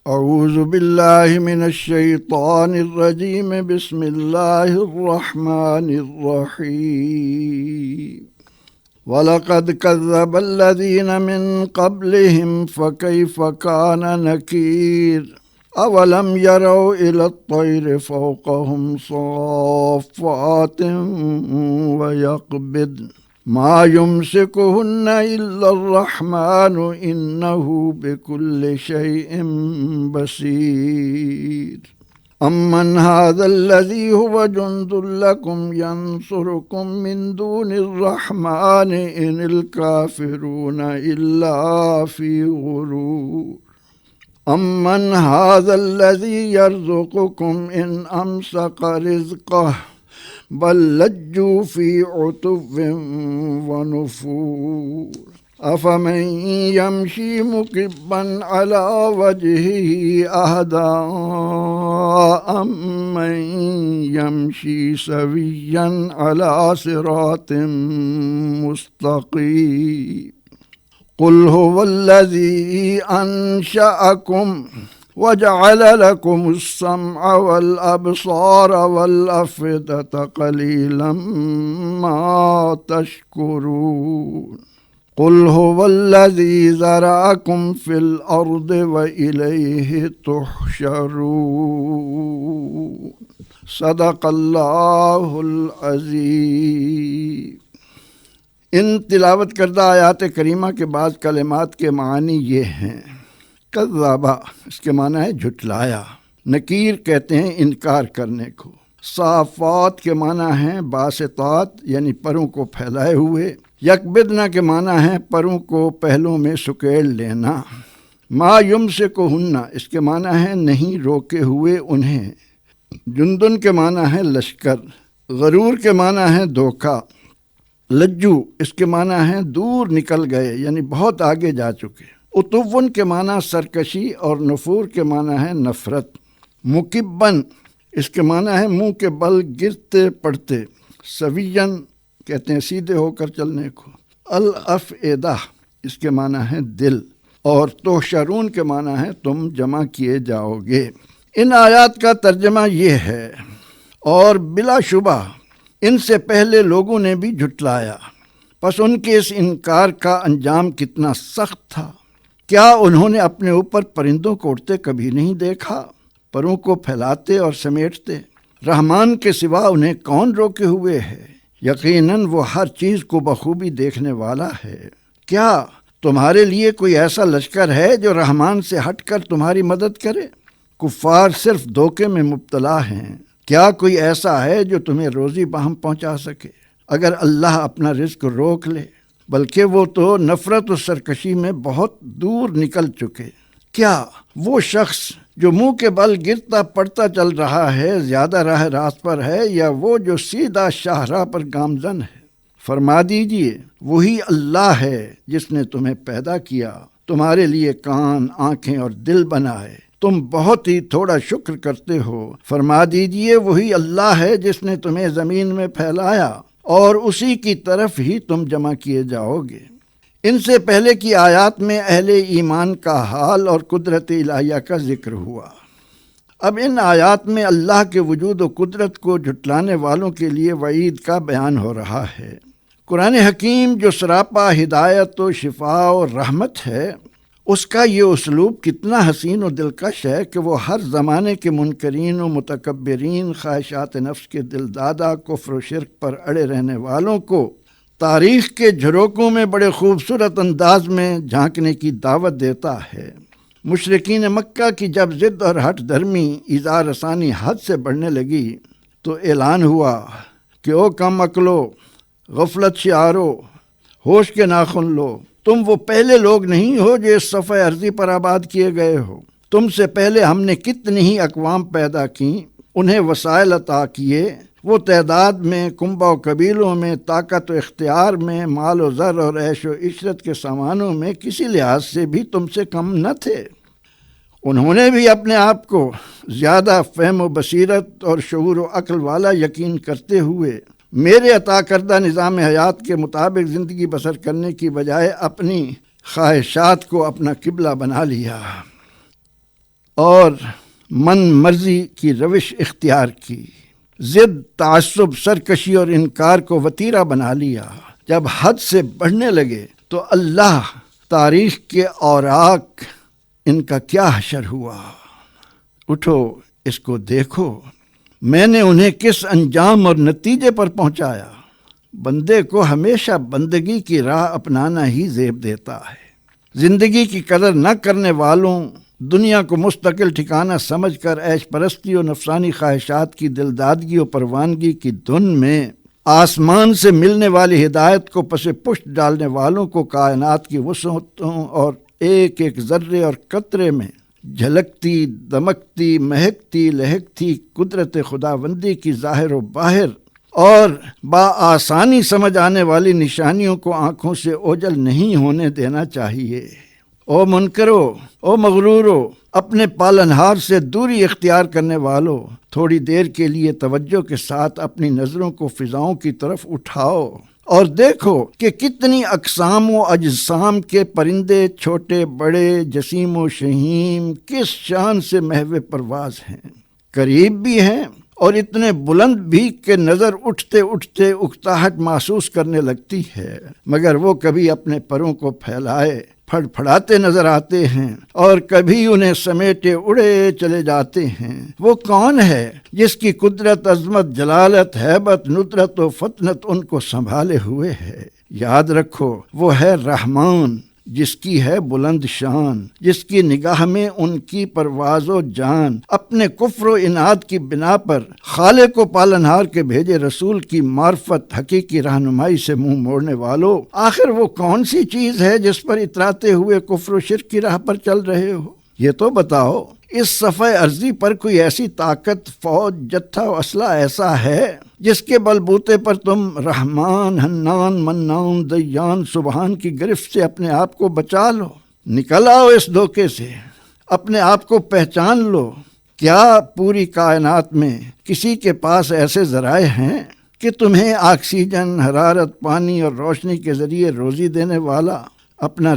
اعوذ باللہ من الشیطان الرجیم بسم اللہ الرحمن الرحیم وَلَقَدْ كَذَّبَ الَّذِينَ مِن قَبْلِهِمْ فَكَيْفَ كَانَ نَكِيرِ أَوَلَمْ يَرَوْا إِلَى الطَّيْرِ فَوْقَهُمْ صَافَّاتٍ وَيَقْبِضْنَ مَا يُمْسِكُهُنَّ إِلَّا الرَّحْمَنُ إِنَّهُ بِكُلِّ شَيْءٍ بَصِيرٌ أَمَّنْ هَذَا الَّذِي هُوَ جُنْدٌ لَكُمْ يَنْصُرُكُمْ مِنْ دُونِ الرَّحْمَنِ إِنِ الْكَافِرُونَ إِلَّا فِي غُرُورٍ أَمَّنْ هَذَا الَّذِي يَرْزُقُكُمْ إِنْ أَمْسَكَ رِزْقَهُ بَلْ لَجُّوا فِي عُتُوٍّ وَنُفُورٍ أَفَمَنْ يَمْشِي مُكِبًّا عَلَى وَجْهِهِ أَهْدَىٰ أَمَّنْ يَمْشِي سَوِيًّا عَلَى صِرَاطٍ مُسْتَقِيمٍ قُلْ هُوَ الَّذِي أَنشَأَكُمْ وَجَعَلَ لَكُمُ السَّمْعَ وَالْأَبْصَارَ وَالْأَفْئِدَةَ قَلِيلًا مَا تَشْكُرُونَ قُلْ هُوَ الَّذِي ذَرَأَكُمْ فِي الْأَرْضِ وَإِلَيْهِ تُحْشَرُونَ صدق اللہ العظیم۔ ان تلاوت کردہ آیات کریمہ کے بعض کلمات کے معنی یہ ہیں۔ کذابہ اس کے معنی ہے جھٹلایا، نکیر کہتے ہیں انکار کرنے کو، صافات کے معنی ہیں باسطات یعنی پروں کو پھیلائے ہوئے، یکبدنا کے معنی ہیں پروں کو پہلوں میں سکیڑ لینا، ما یمسکہن اس کے معنی ہیں نہیں روکے ہوئے انہیں، جندن کے معنی ہے لشکر، غرور کے معنی ہے دھوکہ، لجو اس کے معنی ہے دور نکل گئے یعنی بہت آگے جا چکے، اتون کے معنی سرکشی اور نفور کے معنی ہے نفرت، مکبن اس کے معنی ہے منہ کے بل گرتے پڑتے، سوین کہتے ہیں سیدھے ہو کر چلنے کو، الافئدہ اس کے معنی ہے دل، اور تحشرون کے معنی ہے تم جمع کیے جاؤ گے۔ ان آیات کا ترجمہ یہ ہے، اور بلا شبہ ان سے پہلے لوگوں نے بھی جھٹلایا، پس ان کے اس انکار کا انجام کتنا سخت تھا۔ کیا انہوں نے اپنے اوپر پرندوں کو اڑتے کبھی نہیں دیکھا، پروں کو پھیلاتے اور سمیٹتے؟ رحمان کے سوا انہیں کون روکے ہوئے ہے؟ یقیناً وہ ہر چیز کو بخوبی دیکھنے والا ہے۔ کیا تمہارے لیے کوئی ایسا لشکر ہے جو رحمان سے ہٹ کر تمہاری مدد کرے؟ کفار صرف دھوکے میں مبتلا ہیں۔ کیا کوئی ایسا ہے جو تمہیں روزی باہم پہنچا سکے اگر اللہ اپنا رزق روک لے؟ بلکہ وہ تو نفرت و سرکشی میں بہت دور نکل چکے۔ کیا وہ شخص جو منہ کے بل گرتا پڑتا چل رہا ہے زیادہ راہ راست پر ہے، یا وہ جو سیدھا شاہراہ پر گامزن ہے؟ فرما دیجئے وہی اللہ ہے جس نے تمہیں پیدا کیا، تمہارے لیے کان، آنکھیں اور دل بنائے، تم بہت ہی تھوڑا شکر کرتے ہو۔ فرما دیجئے وہی اللہ ہے جس نے تمہیں زمین میں پھیلایا اور اسی کی طرف ہی تم جمع کیے جاؤ گے۔ ان سے پہلے کی آیات میں اہل ایمان کا حال اور قدرت الہیہ کا ذکر ہوا۔ اب ان آیات میں اللہ کے وجود و قدرت کو جھٹلانے والوں کے لیے وعید کا بیان ہو رہا ہے۔ قرآن حکیم جو سراپا ہدایت و شفا و رحمت ہے، اس کا یہ اسلوب کتنا حسین و دلکش ہے کہ وہ ہر زمانے کے منکرین و متکبرین، خواہشات نفس کے دلدادہ، کفر و شرک پر اڑے رہنے والوں کو تاریخ کے جھروکوں میں بڑے خوبصورت انداز میں جھانکنے کی دعوت دیتا ہے۔ مشرکین مکہ کی جب ضد اور ہٹ دھرمی ایذا رسانی حد سے بڑھنے لگی تو اعلان ہوا کہ او کم عقلو، غفلت شعارو، ہوش کے ناخن لو، تم وہ پہلے لوگ نہیں ہو جو اس صفحہ ارضی پر آباد کیے گئے ہو۔ تم سے پہلے ہم نے کتنی ہی اقوام پیدا کیں، انہیں وسائل عطا کیے، وہ تعداد میں، کنبہ و قبیلوں میں، طاقت و اختیار میں، مال و زر اور عیش و عشرت کے سامانوں میں کسی لحاظ سے بھی تم سے کم نہ تھے۔ انہوں نے بھی اپنے آپ کو زیادہ فہم و بصیرت اور شعور و عقل والا یقین کرتے ہوئے میرے عطا کردہ نظام حیات کے مطابق زندگی بسر کرنے کی بجائے اپنی خواہشات کو اپنا قبلہ بنا لیا۔ اور من مرضی کی روش اختیار کی، ضد، تعصب، سرکشی اور انکار کو وتیرہ بنا لیا، جب حد سے بڑھنے لگے تو اللہ تاریخ کے اوراق ان کا کیا حشر ہوا۔ اٹھو اس کو دیکھو، میں نے انہیں کس انجام اور نتیجے پر پہنچایا۔ بندے کو ہمیشہ بندگی کی راہ اپنانا ہی زیب دیتا ہے۔ زندگی کی قدر نہ کرنے والوں، دنیا کو مستقل ٹھکانہ سمجھ کر عیش پرستی اور نفسانی خواہشات کی دلدادگی اور پروانگی کی دھن میں آسمان سے ملنے والی ہدایت کو پس پشت ڈالنے والوں کو کائنات کی وسعتوں اور ایک ایک ذرے اور قطرے میں جھلکتی، دمکتی، مہکتی، لہکتی قدرت خداوندی کی ظاہر و باہر اور بآسانی سمجھ آنے والی نشانیوں کو آنکھوں سے اوجھل نہیں ہونے دینا چاہیے۔ او منکرو، او مغرورو، اپنے پالنہار سے دوری اختیار کرنے والو، تھوڑی دیر کے لیے توجہ کے ساتھ اپنی نظروں کو فضاؤں کی طرف اٹھاؤ اور دیکھو کہ کتنی اقسام و اجسام کے پرندے، چھوٹے بڑے، جسیم و شہیم، کس شان سے محو پرواز ہیں، قریب بھی ہیں اور اتنے بلند بھی کہ نظر اٹھتے اٹھتے اکتاہٹ محسوس کرنے لگتی ہے، مگر وہ کبھی اپنے پروں کو پھیلائے پھڑ پھڑاتے نظر آتے ہیں اور کبھی انہیں سمیٹے اڑے چلے جاتے ہیں۔ وہ کون ہے جس کی قدرت، عظمت، جلالت، ہیبت، ندرت و فطنت ان کو سنبھالے ہوئے ہے؟ یاد رکھو، وہ ہے رحمان، جس کی ہے بلند شان، جس کی نگاہ میں ان کی پرواز و جان۔ اپنے کفر و عناد کی بنا پر خالق و پالنہار کے بھیجے رسول کی معرفت، حقیقی رہنمائی سے منہ موڑنے والو، آخر وہ کون سی چیز ہے جس پر اتراتے ہوئے کفر و شرک کی راہ پر چل رہے ہو؟ یہ تو بتاؤ، اس صفحہ ارضی پر کوئی ایسی طاقت، فوج، جتھا و اسلحہ ایسا ہے جس کے بلبوتے پر تم رحمان، حنان، منان، دیان، سبحان کی گرفت سے اپنے آپ کو بچا لو؟ نکل آؤ اس دھوکے سے، اپنے آپ کو پہچان لو۔ کیا پوری کائنات میں کسی کے پاس ایسے ذرائع ہیں کہ تمہیں آکسیجن، حرارت، پانی اور روشنی کے ذریعے روزی دینے والا اپنا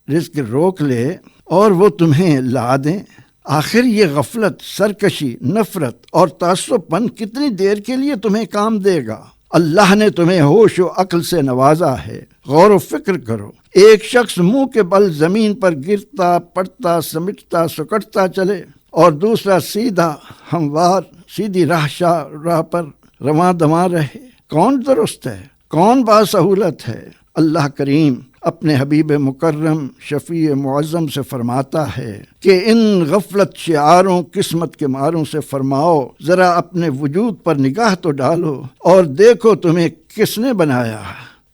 رزق روک لے اور وہ تمہیں لا دیں؟ آخر یہ غفلت، سرکشی، نفرت اور تعصب پن کتنی دیر کے لیے تمہیں کام دے گا؟ اللہ نے تمہیں ہوش و عقل سے نوازا ہے، غور و فکر کرو۔ ایک شخص منہ کے بل زمین پر گرتا، پڑتا، سمٹتا، سکڑتا چلے اور دوسرا سیدھا ہموار سیدھی راہ پر رواں دواں رہے، کون درست ہے؟ کون باسہولت ہے؟ اللہ کریم اپنے حبیب مکرم شفیع معظم سے فرماتا ہے کہ ان غفلت شعاروں، قسمت کے ماروں سے فرماؤ، ذرا اپنے وجود پر نگاہ تو ڈالو اور دیکھو تمہیں کس نے بنایا،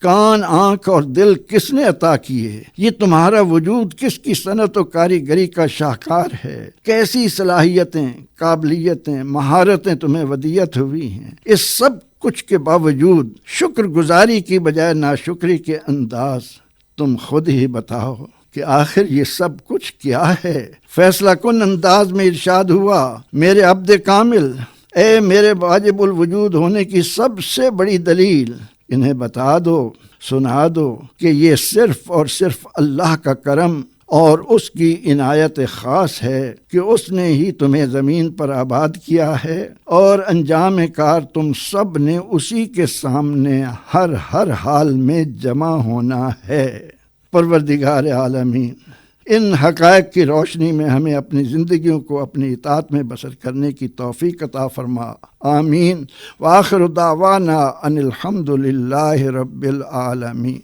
کان، آنکھ اور دل کس نے عطا کیے، یہ تمہارا وجود کس کی صنعت و کاریگری کا شاہکار ہے، کیسی صلاحیتیں، قابلیتیں، مہارتیں تمہیں ودیت ہوئی ہیں۔ اس سب کچھ کے باوجود شکر گزاری کی بجائے ناشکری کے انداز، تم خود ہی بتاؤ کہ آخر یہ سب کچھ کیا ہے؟ فیصلہ کن انداز میں ارشاد ہوا، میرے عبد کامل، اے میرے واجب الوجود ہونے کی سب سے بڑی دلیل، انہیں بتا دو، سنا دو کہ یہ صرف اور صرف اللہ کا کرم اور اس کی عنایت خاص ہے کہ اس نے ہی تمہیں زمین پر آباد کیا ہے اور انجام کار تم سب نے اسی کے سامنے ہر حال میں جمع ہونا ہے۔ پروردگار عالمین، ان حقائق کی روشنی میں ہمیں اپنی زندگیوں کو اپنی اطاعت میں بسر کرنے کی توفیق عطا فرما، آمین۔ وآخر دعوانا ان الحمد للہ رب العالمین۔